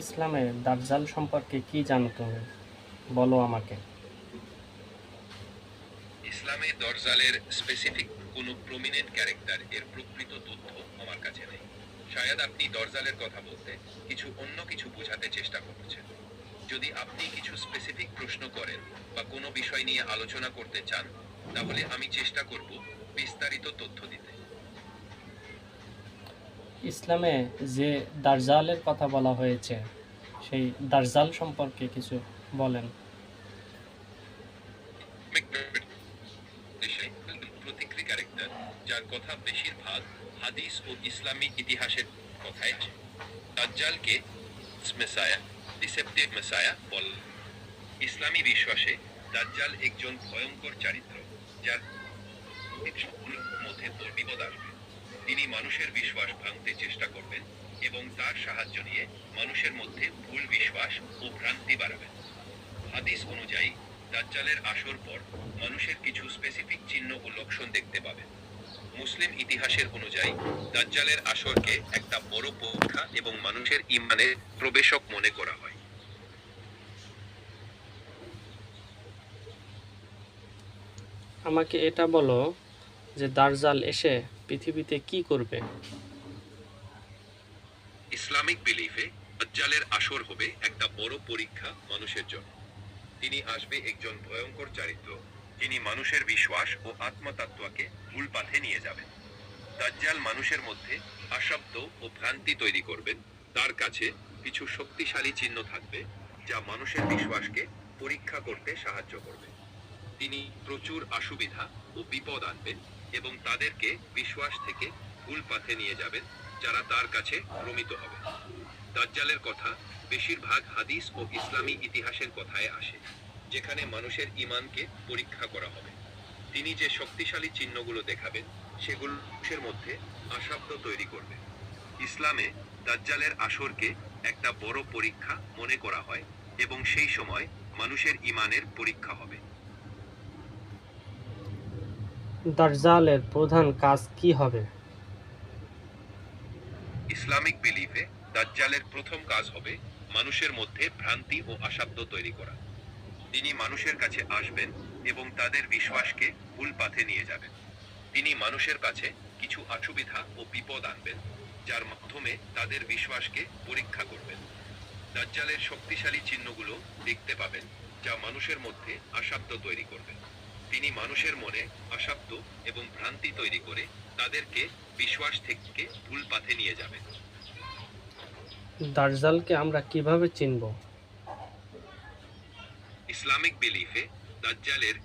ইসলামে দাজ্জাল সম্পর্কে কি জানো তুমি? বলো আমাকে। ইসলামে দরজালের স্পেসিফিক কোনো প্রমিনেন্ট ক্যারেক্টার এর প্রকৃত তথ্য আমার কাছে নেই। শায়দ আপনি দরজালের কথা বলতে অন্য কিছু বোঝাতে চেষ্টা করছেন। যদি আপনি কিছু স্পেসিফিক প্রশ্ন করেন বা কোনো বিষয় নিয়ে আলোচনা করতে চান, তাহলে আমি চেষ্টা করব বিস্তারিত তথ্য দিতে। ইসলামে যে দাজ্জালের কথা বলা হয়েছে, সেই দাজ্জাল সম্পর্কে কিছু বলেন। প্রতিক্রিয়া ক্যারেক্টার যার কথা বেশিরভাগ হাদিস ও ইসলামী ইতিহাসের কথায় আছে। দাজ্জালকে মেসায়া, ডিসেপটিভ মেসায়া বল। ইসলামী বিশ্বাসে দাজ্জাল একজন ভয়ঙ্কর চরিত্র, যার মধ্যে বিপদ আসবে। তিনি মানুষের বিশ্বাস ভাঙতে চেষ্টা করবেন এবং তার সাহায্য নিয়ে মানুষের মধ্যে ভুল বিশ্বাস ও ভ্রান্তি বাড়াবেন। হাদিস অনুযায়ী দাজ্জালের আসর পর মানুষের কিছু স্পেসিফিক চিহ্ন ও লক্ষণ দেখতে পাবেন। মুসলিম ইতিহাসের অনুযায়ী দাজ্জালের আসরকে একটা বড় পরীক্ষা এবং মানুষের ঈমানের প্রবেশক মনে করা হয়। আমাকে এটা বলো যে দাজ্জাল এসে পৃথিবীতে কি করবে। ইসলামিক বিলিফে দাজ্জালের আসর হবে একটা বড় পরীক্ষা মানুষের জন্য। তিনি আসবে একজন ভয়ঙ্কর চরিত্র, যিনি মানুষের বিশ্বাস ও আত্মতত্ত্বকে ভুল পথে নিয়ে যাবেন। দাজ্জাল মানুষের মধ্যে আশব্দ ও ভ্রান্তি তৈরি করবেন। তার কাছে কিছু শক্তিশালী চিহ্ন থাকবে যা মানুষের বিশ্বাসকে পরীক্ষা করতে সাহায্য করবে। তিনি প্রচুর অসুবিধা ও বিপদ আনবেন এবং তাদেরকে বিশ্বাস থেকে ভুল পথে নিয়ে যাবেন যারা তার কাছে ভ্রমিত হবে। দাজ্জালের কথা বেশিরভাগ হাদিস ও ইসলামী ইতিহাসের কথায় আসে, যেখানে মানুষের ঈমানকে পরীক্ষা করা হবে। তিনি যে শক্তিশালী চিহ্নগুলো দেখাবেন সেগুলো মানুষের মধ্যে আশাব্দ তৈরি করবে। ইসলামে দাজ্জালের আসরকে একটা বড় পরীক্ষা মনে করা হয় এবং সেই সময় মানুষের ঈমানের পরীক্ষা হবে। দাজ্জালের প্রধান কাজ কি হবে? ইসলামিক বিলিফে দাজ্জালের প্রথম কাজ হবে মানুষের মধ্যে ভ্রান্তি ও আশাব্দ তৈরি করা। তিনি মানুষের কাছে আসবেন এবং তাদের বিশ্বাসকে ভুল পথে নিয়ে যাবেন। তিনি মানুষের কাছে কিছু অসুবিধা ও বিপদ আনবেন, যার মাধ্যমে তাদের বিশ্বাসকে পরীক্ষা করবেন। দাজ্জালের শক্তিশালী চিহ্নগুলো দেখতে পাবেন, যা মানুষের মধ্যে আশাব্দ তৈরি করবে। তিনি মানুষের মনে আশাব্দ এবং ভ্রান্তি তৈরি করে তাদেরকে বিশ্বাস থেকে ভুল পথে নিয়ে যাবেন। দাজ্জালকে আমরা কিভাবে চিনব? ইসলামিক বিলিফে দাজ্জালের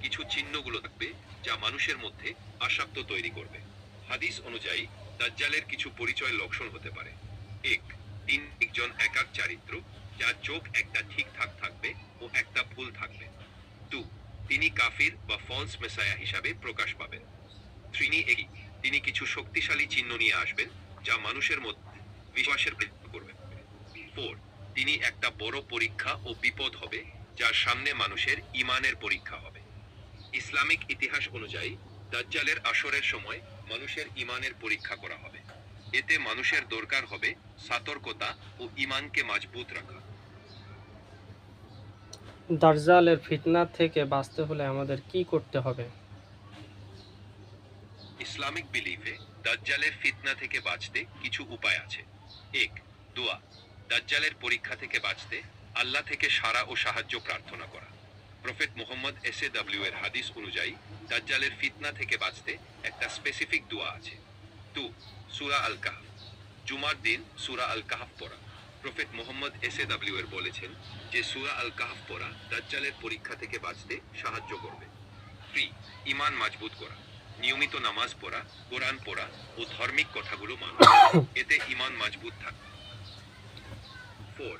কিছু চিহ্নগুলো থাকবে যা মানুষের মধ্যে আশাব্দ তৈরি করবে। হাদিস অনুযায়ী দাজ্জালের কিছু পরিচয় লক্ষণ হতে পারে। এক, তিনি একজন একাক চরিত্র, যার চোখ একটা ঠিকঠাক থাকবে ও একটা ভুল থাকবে। টু, তিনি কাফির বা ফলস মেসায়া হিসাবে প্রকাশ পাবেন। তিনি কিছু শক্তিশালী চিহ্ন নিয়ে আসবেন যা মানুষের মধ্যে বিশ্বাসের বৃদ্ধি করবে। ফোর, তিনি একটা বড় পরীক্ষা ও বিপদ হবে, যার সামনে মানুষের ঈমানের পরীক্ষা হবে। ইসলামিক ইতিহাস অনুযায়ী দাজ্জালের আসরের সময় মানুষের ঈমানের পরীক্ষা করা হবে। এতে মানুষের দরকার হবে সতর্কতা ও ঈমানকে মজবুত রাখা। দাজ্জালের ফিতনা থেকে বাঁচতে হলে আমাদের কি করতে হবে? ইসলামিক বিলিফে দাজ্জালের ফিতনা থেকে বাঁচতে কিছু উপায় আছে। এক, দোয়া। দাজ্জালের পরীক্ষা থেকে বাঁচতে আল্লাহ থেকে সাড়া ও সাহায্য প্রার্থনা করা। প্রফেট মুহাম্মদ SAW এর হাদিস অনুযায়ী দাজ্জালের ফিতনা থেকে বাঁচতে একটা স্পেসিফিক দোয়া আছে। টু, সূরা আল কাহফ। জুমার দিন সূরা আল কাহফ পড়া। প্রফেট মুহাম্মদ SAW এর বলেছেন যে সূরা আল কাহফ পড়া দাজ্জালের পরীক্ষা থেকে বাঁচতে সাহায্য করবে। থ্রি, ঈমান মজবুত করা। নিয়মিত নামাজ পড়া, কোরআন পড়া ও ধার্মিক কথাগুলো মানা। এতে ঈমান মজবুত থাকবে। ফোর,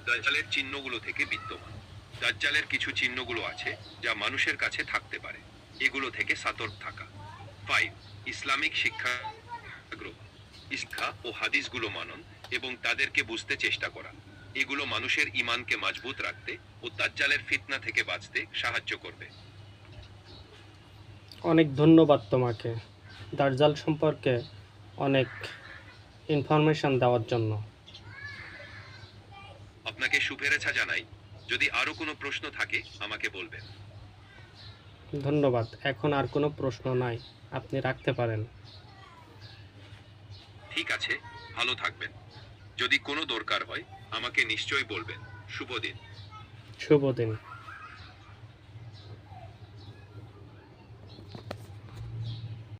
দাজ্জালের চিহ্নগুলো থেকে বিদ্যমান। দাজ্জালের কিছু চিহ্নগুলো আছে যা মানুষের কাছে থাকতে পারে, এগুলো থেকে সতর্ক থাকা। ফাইভ, ইসলামিক শিক্ষা গ্রহণ। শিক্ষা ও হাদিসগুলো মানন এবং তাদেরকে বুঝতে চেষ্টা করা। এগুলো মানুষের ঈমানকে মজবুত রাখতে ও দাজ্জালের ফিতনা থেকে বাঁচতে সাহায্য করবে। অনেক ধন্যবাদ তোমাকে দাজ্জাল সম্পর্কে অনেক ইনফরমেশন দেওয়ার জন্য। আপনাকে শুভেচ্ছা জানাই। যদি আরো কোনো প্রশ্ন থাকে আমাকে বলবেন। ধন্যবাদ। এখন আর কোনো প্রশ্ন নাই, আপনি রাখতে পারেন। ঠিক আছে, ভালো থাকবেন। যদি কোনো দরকার হয় আমাকে নিশ্চয়ই বলবেন। শুভ দিন। শুভ দিন।